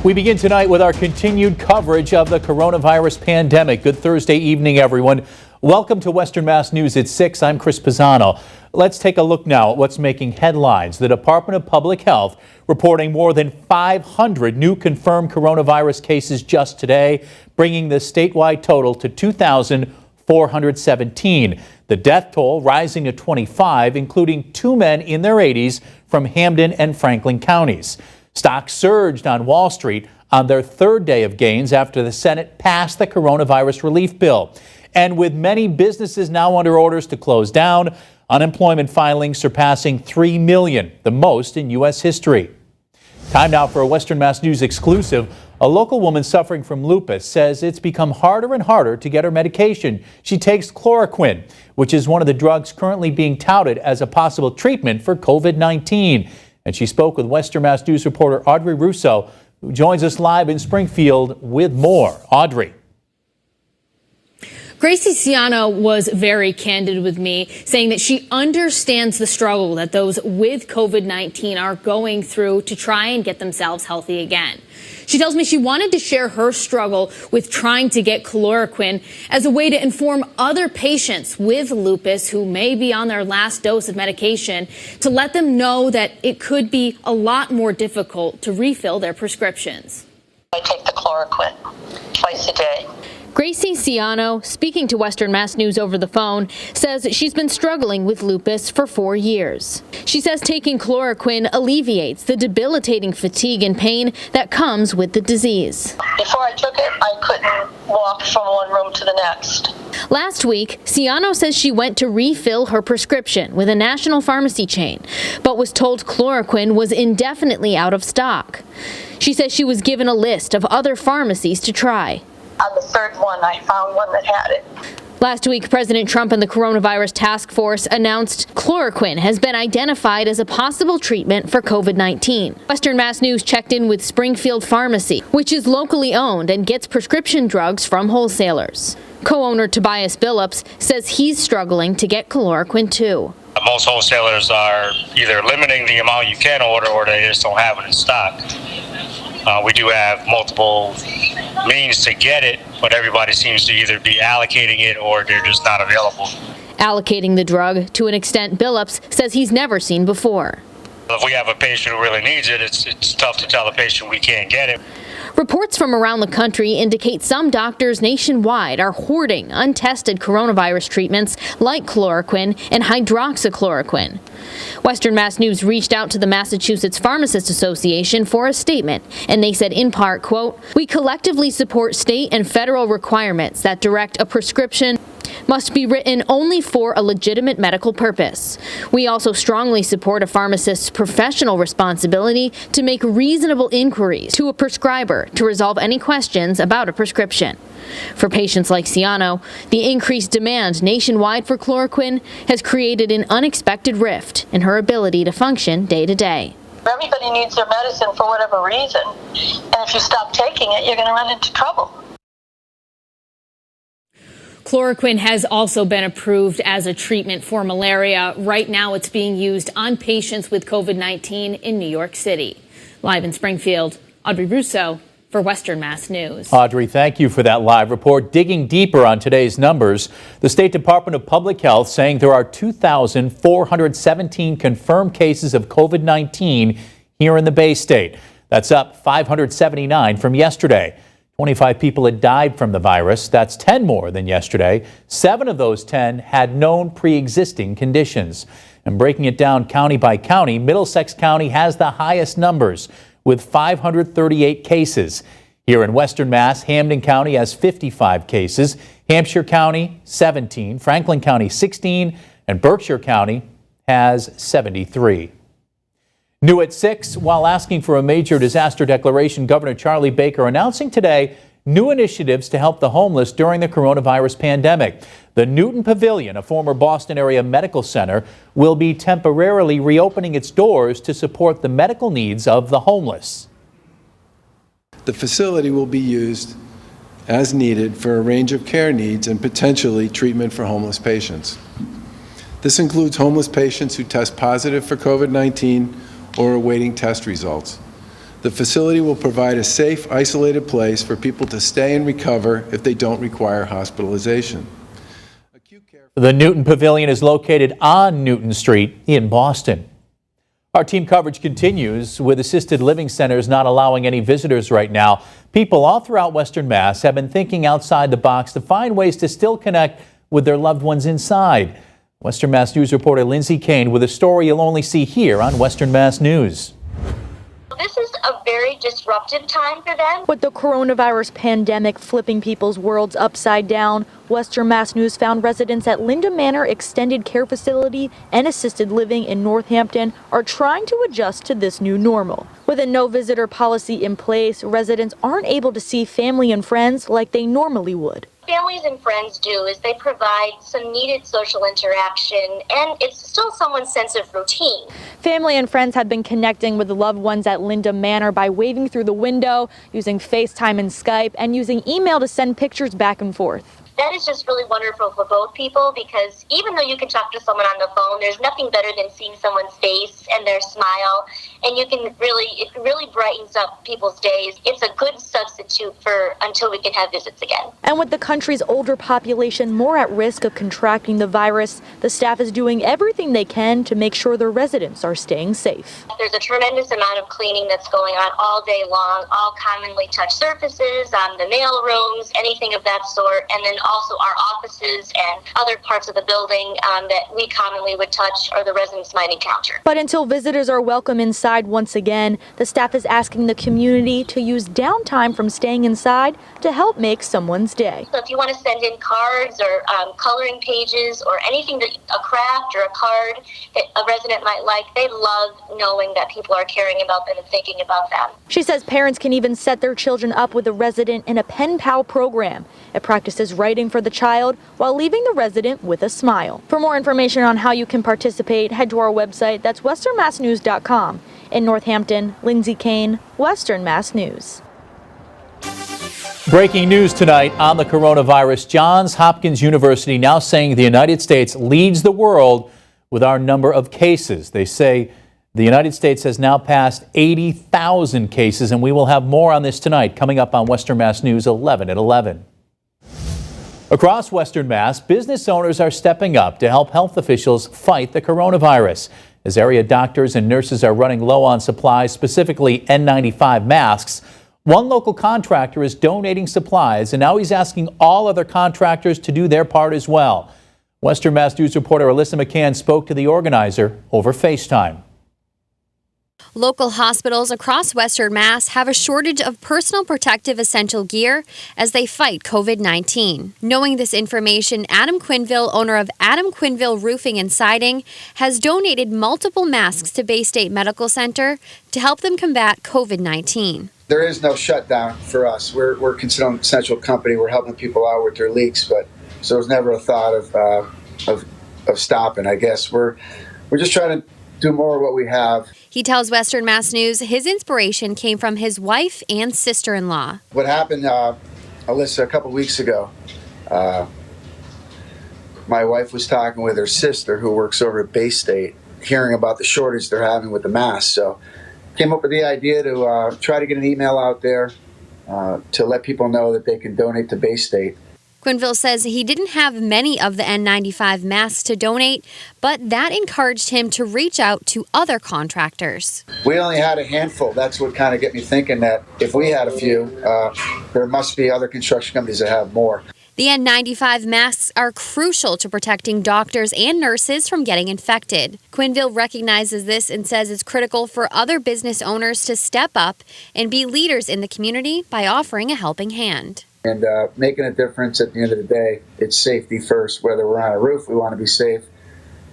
We begin tonight with our continued coverage of the coronavirus pandemic. Good Thursday evening, everyone. Welcome to Western Mass News at 6. I'm Chris Pisano. Let's take a look now at what's making headlines. The Department of Public Health reporting more than 500 new confirmed coronavirus cases just today, bringing the statewide total to 2,417. The death toll rising to 25, including 2 men in their 80s from Hampden and Franklin counties. Stocks surged on Wall Street on their third day of gains after the Senate passed the coronavirus relief bill. And with many businesses now under orders to close down, unemployment filings surpassing 3 million, the most in U.S. history. Time now for a Western Mass News exclusive. A local woman suffering from lupus says it's become harder and harder to get her medication. She takes chloroquine, which is one of the drugs currently being touted as a possible treatment for COVID-19. And she spoke with Western Mass News reporter Audrey Russo, who joins us live in Springfield with more. Audrey. Gracie Ciano was very candid with me, saying that she understands the struggle that those with COVID-19 are going through to try and get themselves healthy again. She tells me she wanted to share her struggle with trying to get chloroquine as a way to inform other patients with lupus who may be on their last dose of medication, to let them know that it could be a lot more difficult to refill their prescriptions. I take the chloroquine twice a day. Gracie Ciano, speaking to Western Mass News over the phone, says she's been struggling with lupus for 4 years. She says taking chloroquine alleviates the debilitating fatigue and pain that comes with the disease. Before I took it, I couldn't walk from one room to the next. Last week, Ciano says she went to refill her prescription with a national pharmacy chain, but was told chloroquine was indefinitely out of stock. She says she was given a list of other pharmacies to try. On the third one, I found one that had it. Last week, President Trump and the coronavirus task force announced chloroquine has been identified as a possible treatment for COVID-19. Western Mass News checked in with Springfield Pharmacy, which is locally owned and gets prescription drugs from wholesalers. Co-owner Tobias Billups says he's struggling to get chloroquine too. Most wholesalers are either limiting the amount you can order or they just don't have it in stock. We do have multiple means to get it, but everybody seems to either be allocating it or they're just not available. Allocating the drug to an extent Billups says he's never seen before. If we have a patient who really needs it, it's tough to tell the patient we can't get it. Reports from around the country indicate some doctors nationwide are hoarding untested coronavirus treatments like chloroquine and hydroxychloroquine. Western Mass News reached out to the Massachusetts Pharmacists Association for a statement, and they said in part, quote, "We collectively support state and federal requirements that direct a prescription must be written only for a legitimate medical purpose. We also strongly support a pharmacist's professional responsibility to make reasonable inquiries to a prescriber to resolve any questions about a prescription." For patients like Ciano, the increased demand nationwide for chloroquine has created an unexpected rift in her ability to function day to day. Everybody needs their medicine for whatever reason, and if you stop taking it, you're going to run into trouble. Chloroquine has also been approved as a treatment for malaria. Right now, it's being used on patients with COVID-19 in New York City. Live in Springfield, Audrey Russo for Western Mass News. Audrey, thank you for that live report. Digging deeper on today's numbers, the State Department of Public Health saying there are 2,417 confirmed cases of COVID-19 here in the Bay State. That's up 579 from yesterday. 25 people had died from the virus. That's 10 more than yesterday. 7 of those 10 had known pre-existing conditions. And breaking it down county by county, Middlesex County has the highest numbers with 538 cases. Here in Western Mass, Hampden County has 55 cases, Hampshire County 17, Franklin County 16, and Berkshire County has 73. New at 6, while asking for a major disaster declaration, Governor Charlie Baker announcing today new initiatives to help the homeless during the coronavirus pandemic. The Newton Pavilion, a former Boston area medical center, will be temporarily reopening its doors to support the medical needs of the homeless. The facility will be used as needed for a range of care needs and potentially treatment for homeless patients. This includes homeless patients who test positive for COVID-19 or awaiting test results. The facility will provide a safe, isolated place for people to stay and recover if they don't require hospitalization. The Newton Pavilion is located on Newton Street in Boston. Our team coverage continues with assisted living centers not allowing any visitors right now. People all throughout Western Mass have been thinking outside the box to find ways to still connect with their loved ones inside. Western Mass News reporter Lindsay Kane with a story you'll only see here on Western Mass News. This is a very disruptive time for them. With the coronavirus pandemic flipping people's worlds upside down, Western Mass News found residents at Linda Manor Extended Care Facility and Assisted Living in Northampton are trying to adjust to this new normal. With a no visitor policy in place, residents aren't able to see family and friends like they normally would. Families and friends do is they provide some needed social interaction, and it's still someone's sense of routine. Family and friends have been connecting with loved ones at Linda Manor by waving through the window, using FaceTime and Skype, and using email to send pictures back and forth. That is just really wonderful for both people, because even though you can talk to someone on the phone, there's nothing better than seeing someone's face and their smile, and it really brightens up people's days. It's a good substitute for until we can have visits again. And with the country's older population more at risk of contracting the virus, the staff is doing everything they can to make sure their residents are staying safe. There's a tremendous amount of cleaning that's going on all day long, all commonly touched surfaces, the mail rooms, anything of that sort, and then also our offices and other parts of the building that we commonly would touch or the residents might encounter. But until visitors are welcome inside once again, the staff is asking the community to use downtime from staying inside to help make someone's day. So if you want to send in cards or coloring pages or anything, a craft or a card that a resident might like, they love knowing that people are caring about them and thinking about them. She says parents can even set their children up with a resident in a pen pal program. It practices writing for the child while leaving the resident with a smile. For more information on how you can participate, head to our website. That's westernmassnews.com. In Northampton, Lindsay Kane, Western Mass News. Breaking news tonight on the coronavirus. Johns Hopkins University now saying the United States leads the world with our number of cases. They say the United States has now passed 80,000 cases, and we will have more on this tonight coming up on Western Mass News 11 at 11. Across Western Mass, business owners are stepping up to help health officials fight the coronavirus. As area doctors and nurses are running low on supplies, specifically N95 masks, one local contractor is donating supplies, and now he's asking all other contractors to do their part as well. Western Mass News reporter Alyssa McCann spoke to the organizer over FaceTime. Local hospitals across Western Mass have a shortage of personal protective essential gear as they fight COVID-19. Knowing this information, Adam Quinville, owner of Adam Quinville Roofing and Siding, has donated multiple masks to Bay State Medical Center to help them combat COVID-19. There is no shutdown for us. We're considered an essential company. We're helping people out with their leaks, but so there's never a thought of stopping. I guess we're just trying to do more of what we have. He tells Western Mass News his inspiration came from his wife and sister-in-law. What happened, Alyssa, a couple weeks ago, my wife was talking with her sister who works over at Bay State, hearing about the shortage they're having with the masks. So came up with the idea to try to get an email out there to let people know that they can donate to Bay State. Quinville says he didn't have many of the N95 masks to donate, but that encouraged him to reach out to other contractors. We only had a handful. That's what kind of get me thinking that if we had a few, there must be other construction companies that have more. The N95 masks are crucial to protecting doctors and nurses from getting infected. Quinville recognizes this and says it's critical for other business owners to step up and be leaders in the community by offering a helping hand. And making a difference at the end of the day. It's safety first. Whether we're on a roof, we want to be safe.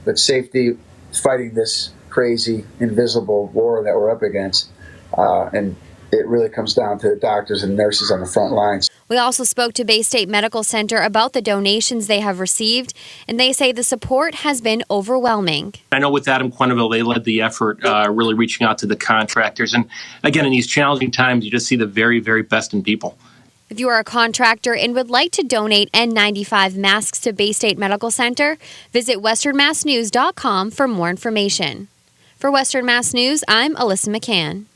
But safety, fighting this crazy, invisible war that we're up against. And it really comes down to the doctors and nurses on the front lines. We also spoke to Bay State Medical Center about the donations they have received, and they say the support has been overwhelming. I know with Adam Quinville, they led the effort, really reaching out to the contractors. And again, in these challenging times, you just see the very, very best in people. If you are a contractor and would like to donate N95 masks to Bay State Medical Center, visit westernmassnews.com for more information. For Western Mass News, I'm Alyssa McCann.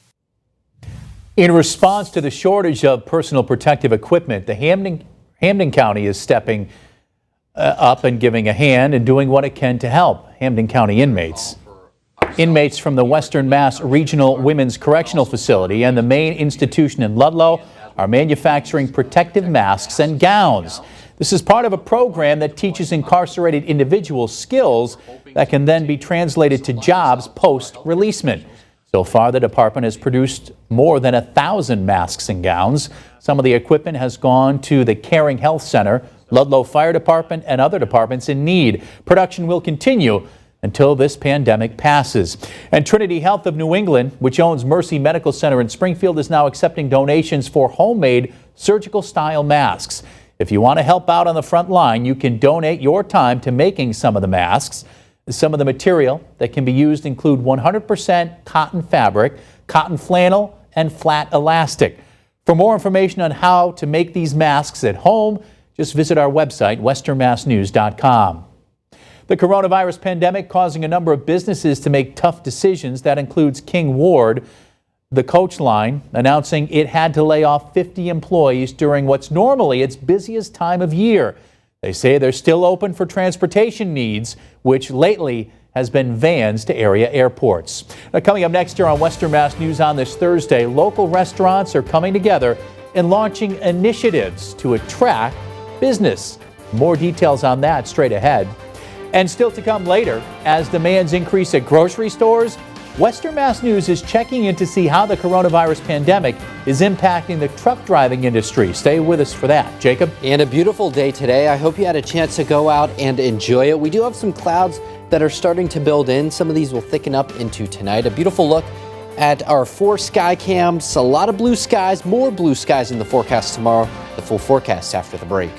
In response to the shortage of personal protective equipment, the Hampden County is stepping up and giving a hand and doing what it can to help Hampden County inmates. Inmates from the Western Mass Regional Women's Correctional Facility and the main institution in Ludlow are manufacturing protective masks and gowns. This is part of a program that teaches incarcerated individuals skills that can then be translated to jobs post-releasement. So far, the department has produced more than 1,000 masks and gowns. Some of the equipment has gone to the Caring Health Center, Ludlow Fire Department, and other departments in need. Production will continue until this pandemic passes. And Trinity Health of New England, which owns Mercy Medical Center in Springfield, is now accepting donations for homemade surgical-style masks. If you want to help out on the front line, you can donate your time to making some of the masks. Some of the material that can be used include 100% cotton fabric, cotton flannel, and flat elastic. For more information on how to make these masks at home, just visit our website, westernmassnews.com. The coronavirus pandemic causing a number of businesses to make tough decisions. That includes King Ward, the coach line, announcing it had to lay off 50 employees during what's normally its busiest time of year. They say they're still open for transportation needs, which lately has been vans to area airports. Now, coming up next here on Western Mass News on this Thursday, local restaurants are coming together and launching initiatives to attract business. More details on that straight ahead. And still to come later, as demands increase at grocery stores, Western Mass News is checking in to see how the coronavirus pandemic is impacting the truck driving industry. Stay with us for that. Jacob? And a beautiful day today. I hope you had a chance to go out and enjoy it. We do have some clouds that are starting to build in. Some of these will thicken up into tonight. A beautiful look at our 4 sky cams. A lot of blue skies, more blue skies in the forecast tomorrow. The full forecast after the break.